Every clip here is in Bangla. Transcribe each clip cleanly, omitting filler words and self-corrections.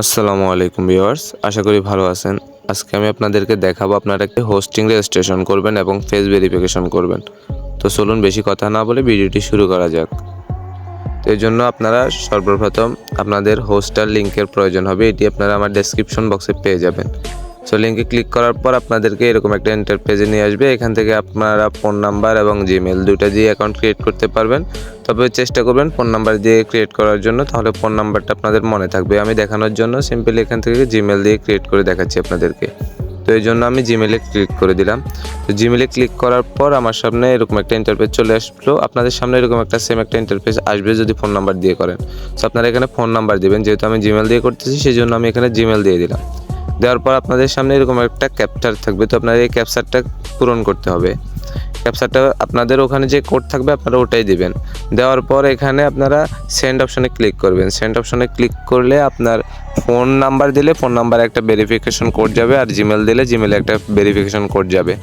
আসসালামু আলাইকুম ভিউয়ার্স, আশা করি ভালো আছেন। আজকে আমি আপনাদেরকে দেখাবো আপনারা একটি হোস্টিং রেজিস্ট্রেশন করবেন এবং ফেস ভেরিফিকেশন করবেন। তো চলুন বেশি কথা না বলে ভিডিওটি শুরু করা যাক। তো এই জন্য আপনারা সর্বপ্রথম আপনাদের হোস্টার লিঙ্কের প্রয়োজন হবে। এটি আপনারা আমার ডেসক্রিপশন বক্সে পেয়ে যাবেন। সো লিঙ্কে ক্লিক করার পর আপনাদেরকে এরকম একটা ইন্টারপেজে নিয়ে আসবে। এখান থেকে আপনারা ফোন নাম্বার এবং জিমেল দুইটা দিয়ে অ্যাকাউন্ট ক্রিয়েট করতে পারবেন। তবে চেষ্টা করবেন ফোন নাম্বার দিয়ে ক্রিয়েট করার জন্য, তাহলে ফোন নাম্বারটা আপনাদের মনে থাকবে। আমি দেখানোর জন্য সিম্পলি এখান থেকে জিমেল দিয়ে ক্রিয়েট করে দেখাচ্ছি আপনাদেরকে। তো এই জন্য আমি জিমেলে ক্লিক করে দিলাম। তো জিমেলে ক্লিক করার পর আমার সামনে এরকম একটা ইন্টারপেজ চলে আসলো। আপনাদের সামনে এরকম একটা সেম একটা ইন্টারপেজ আসবে যদি ফোন নাম্বার দিয়ে করেন। সো আপনারা এখানে ফোন নাম্বার দিবেন, যেহেতু আমি জিমেল দিয়ে করতেছি সেই জন্য আমি এখানে জিমেল দিয়ে দিলাম। দেওয়ার পর আপনাদের সামনে এরকম একটা ক্যাপচার থাকবে। তো আপনারা এই ক্যাপচারটা পূরণ করতে হবে। ক্যাপচারটা আপনাদের ওখানে যে কোড থাকবে আপনারা ওটাই দিবেন। দেওয়ার পর এখানে আপনারা সেন্ড অপশনে ক্লিক করবেন। সেন্ড অপশনে ক্লিক করলে আপনার ফোন নাম্বার দিলে ফোন নাম্বারে একটা ভেরিফিকেশন কোড যাবে, আর জিমেল দিলে জিমেলে একটা ভেরিফিকেশন কোড যাবে।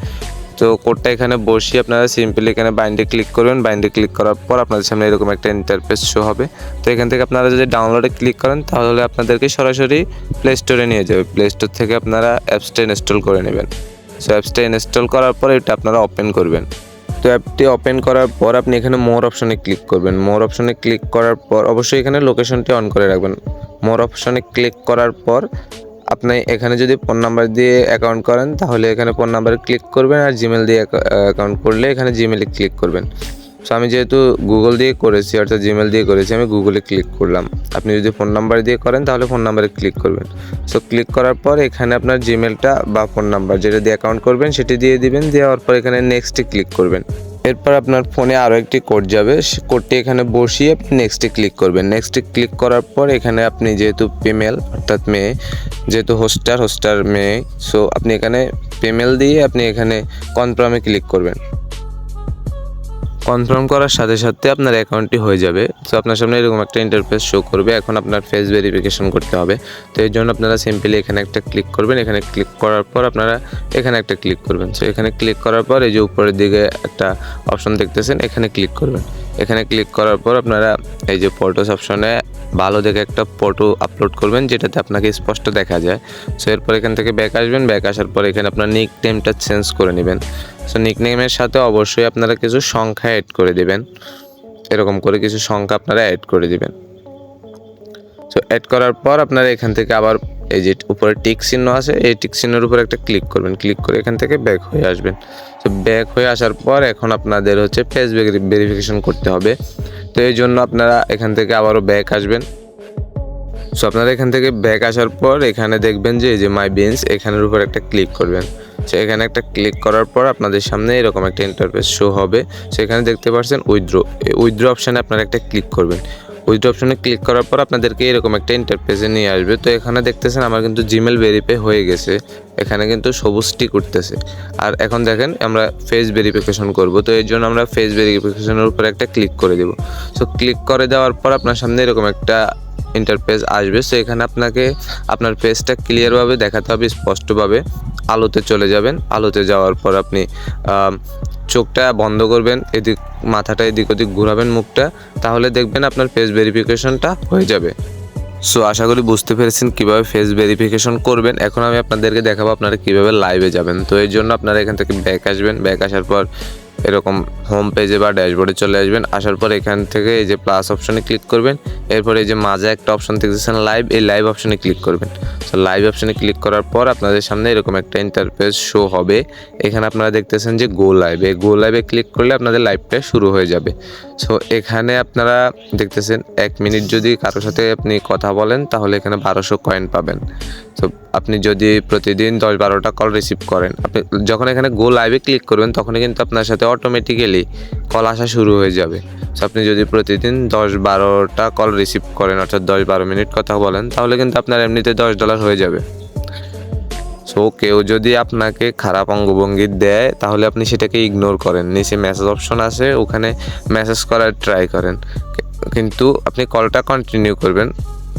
তো কোডটা এখানে বসিয়ে আপনারা সিম্পলি এখানে বাইন্ডে ক্লিক করবেন। বাইন্ডে ক্লিক করার পর আপনাদের সামনে এরকম একটা ইন্টারফেস শো হবে। তো এখান থেকে আপনারা যদি ডাউনলোডে ক্লিক করেন তাহলে আপনাদেরকে সরাসরি প্লে স্টোরে নিয়ে যাবে। প্লে স্টোর থেকে আপনারা অ্যাপসটা ইনস্টল করে নেবেন। সো অ্যাপসটা ইনস্টল করার পর এটা আপনারা ওপেন করবেন। তো অ্যাপটি ওপেন করার পর আপনি এখানে মোর অপশনে ক্লিক করবেন। মোর অপশনে ক্লিক করার পর অবশ্যই এখানে লোকেশনটি অন করে রাখবেন। মোর অপশনে ক্লিক করার পর আপনি এখানে যদি ফোন নাম্বার দিয়ে অ্যাকাউন্ট করেন তাহলে এখানে ফোন নাম্বারে ক্লিক করবেন, আর জিমেল দিয়ে অ্যাকাউন্ট করলে এখানে জিমেলে ক্লিক করবেন। সো আমি যেহেতু গুগল দিয়ে করেছি, অর্থাৎ জিমেল দিয়ে করেছি, আমি গুগলে ক্লিক করলাম। আপনি যদি ফোন নাম্বার দিয়ে করেন তাহলে ফোন নাম্বারে ক্লিক করবেন। সো ক্লিক করার পর এখানে আপনার জিমেলটা বা ফোন নাম্বার যেটা দিয়ে অ্যাকাউন্ট করবেন সেটি দিয়ে দিবেন। দেওয়ার পর এখানে নেক্সটে ক্লিক করবেন। এরপর আপনার ফোনে আরও একটি কোড যাবে, সে কোডটি এখানে বসিয়ে আপনি নেক্সটে ক্লিক করবেন। নেক্সটে ক্লিক করার পর এখানে আপনি যেহেতু ফিমেল অর্থাৎ মেয়ে, যেহেতু হোস্টার মেয়ে, সো আপনি এখানে ফিমেল দিয়ে আপনি এখানে কনফার্মে ক্লিক করবেন। কনফার্ম করার সাথে সাথে আপনার অ্যাকাউন্টটি হয়ে যাবে। সো আপনার সামনে এরকম একটা ইন্টারফেস শো করবে। এখন আপনার ফেস ভেরিফিকেশন করতে হবে। তো এর জন্য আপনারা সিম্পলি এখানে একটা ক্লিক করবেন। এখানে ক্লিক করার পর আপনারা এখানে একটা ক্লিক করবেন। সো এখানে ক্লিক করার পর এই যে উপরের দিকে একটা অপশন দেখতেছেন, এখানে ক্লিক করবেন। এখানে ক্লিক করার পর আপনারা এই যে ফটোস অপশনে ভালো দেখে একটা ফটো আপলোড করবেন যেটাতে আপনাকে স্পষ্ট দেখা যায়। সো এরপর এখান থেকে ব্যাক আসবেন। ব্যাক আসার পর এখানে আপনার নিক নেমটা চেঞ্জ করে নেবেন। সো নিকনেমের সাথে অবশ্যই আপনারা কিছু সংখ্যা অ্যাড করে দিবেন। এরকম করে কিছু সংখ্যা আপনারা অ্যাড করে দিবেন। সো অ্যাড করার পর আপনারা এখান থেকে আবার এই যে উপরে টিক চিহ্ন আছে, এই টিক চিহ্নের উপর একটা ক্লিক করবেন। ক্লিক করে এখান থেকে ব্যাক হয়ে আসবেন। তো ব্যাক হয়ে আসার পর এখন আপনাদের হচ্ছে ফেস ভেরিফিকেশন করতে হবে। তো এই জন্য আপনারা এখান থেকে আবারও ব্যাক আসবেন। সো আপনারা এখান থেকে ব্যাক আসার পর এখানে দেখবেন যে এই যে মাই বিনস, এখানের উপর একটা ক্লিক করবেন। সো এখানে একটা ক্লিক করার পর আপনাদের সামনে এরকম একটা ইন্টারফেস শো হবে। সেখানে দেখতে পাচ্ছেন উইথড্র অপশানে আপনারা একটা ক্লিক করবেন। উইথড্র অপশানে ক্লিক করার পর আপনাদেরকে এরকম একটা ইন্টারফেসে নিয়ে আসবে। তো এখানে দেখতেছেন আমার কিন্তু জিমেল ভেরিফাই হয়ে গেছে। এখানে কিন্তু সবুজ টিক উঠতেছে। আর এখন দেখেন আমরা ফেস ভেরিফিকেশন করব। তো এর জন্য আমরা ফেস ভেরিফিকেশনের উপর একটা ক্লিক করে দেব। সো ক্লিক করে দেওয়ার পর আপনার সামনে এরকম একটা ইন্টারফেস আসবে। সো এখানে আপনাকে আপনার ফেসটা ক্লিয়ারভাবে দেখাতে হবে, স্পষ্টভাবে। আলোতে চলে যাবেন। আলোতে যাওয়ার পর আপনি চোখটা বন্ধ করবেন, এদিক মাথাটা এদিক ওদিক ঘোরাবেন মুখটা, তাহলে দেখবেন আপনার ফেস ভেরিফিকেশনটা হয়ে যাবে। সো আশা করি বুঝতে পেরেছেন কীভাবে ফেস ভেরিফিকেশন করবেন। এখন আমি আপনাদেরকে দেখাবো আপনারা কীভাবে লাইভে যাবেন। তো এর জন্য আপনারা এখান থেকে ব্যাক আসবেন। ব্যাক আসার পর এরকম হোম পেজে বা ড্যাশবোর্ডে চলে আসবেন। আসার পর এখান থেকে এই যে প্লাস অপশনে ক্লিক করবেন। এরপর এই যে মাঝে একটা অপশন দেখতেছেন লাইভ, এই লাইভ অপশনে ক্লিক করবেন। সো লাইভ অপশনে ক্লিক করার পর আপনাদের সামনে এরকম একটা ইন্টারফেস শো হবে। এখানে আপনারা দেখতেছেন যে গো লাইভ, এই গো লাইভে ক্লিক করলে আপনাদের লাইভটা শুরু হয়ে যাবে। সো এখানে আপনারা দেখতেছেন 1 মিনিট যদি কারোর সাথে আপনি কথা বলেন তাহলে এখানে 1200 কয়েন পাবেন। তো আপনি যদি প্রতিদিন 10-12টা কল রিসিভ করেন, আপনি যখন এখানে গো লাইভে ক্লিক করবেন তখনই কিন্তু আপনার সাথে অটোমেটিক্যালি কল আসা শুরু হয়ে যাবে। সো আপনি যদি প্রতিদিন 10-12টা কল রিসিভ করেন, অর্থাৎ 10-12 মিনিট কথা বলেন, তাহলে কিন্তু আপনার এমনিতে $10 হয়ে যাবে। সো কেউ যদি আপনাকে খারাপ অঙ্গভঙ্গি দেয় তাহলে আপনি সেটাকে ইগনোর করেন। নিচে মেসেজ অপশন আছে, ওখানে মেসেজ করার ট্রাই করেন, কিন্তু আপনি কলটা কন্টিনিউ করবেন।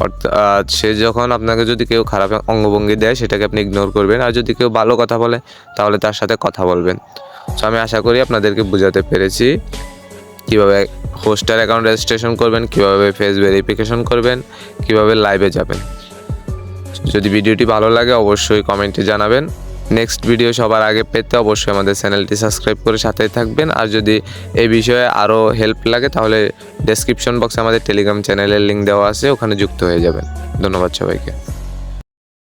অর্থাৎ সে যখন আপনাকে যদি কেউ খারাপ অঙ্গভঙ্গি দেয় সেটাকে আপনি ইগনোর করবেন, আর যদি কেউ ভালো কথা বলে তাহলে তার সাথে কথা বলবেন। সো আমি আশা করি আপনাদেরকে বোঝাতে পেরেছি কীভাবে হোস্টার অ্যাকাউন্ট রেজিস্ট্রেশন করবেন, কীভাবে ফেস ভেরিফিকেশন করবেন, কীভাবে লাইভে যাবেন। যদি ভিডিওটি ভালো লাগে অবশ্যই কমেন্টে জানাবেন। নেক্সট ভিডিও সবার আগে পেতে অবশ্যই আমাদের চ্যানেলটি সাবস্ক্রাইব করে সাথেই থাকবেন। আর যদি এই বিষয়ে আরও হেল্প লাগে তাহলে ডেসক্রিপশন বক্সে আমাদের টেলিগ্রাম চ্যানেলের লিঙ্ক দেওয়া আছে, ওখানে যুক্ত হয়ে যাবেন। ধন্যবাদ সবাইকে।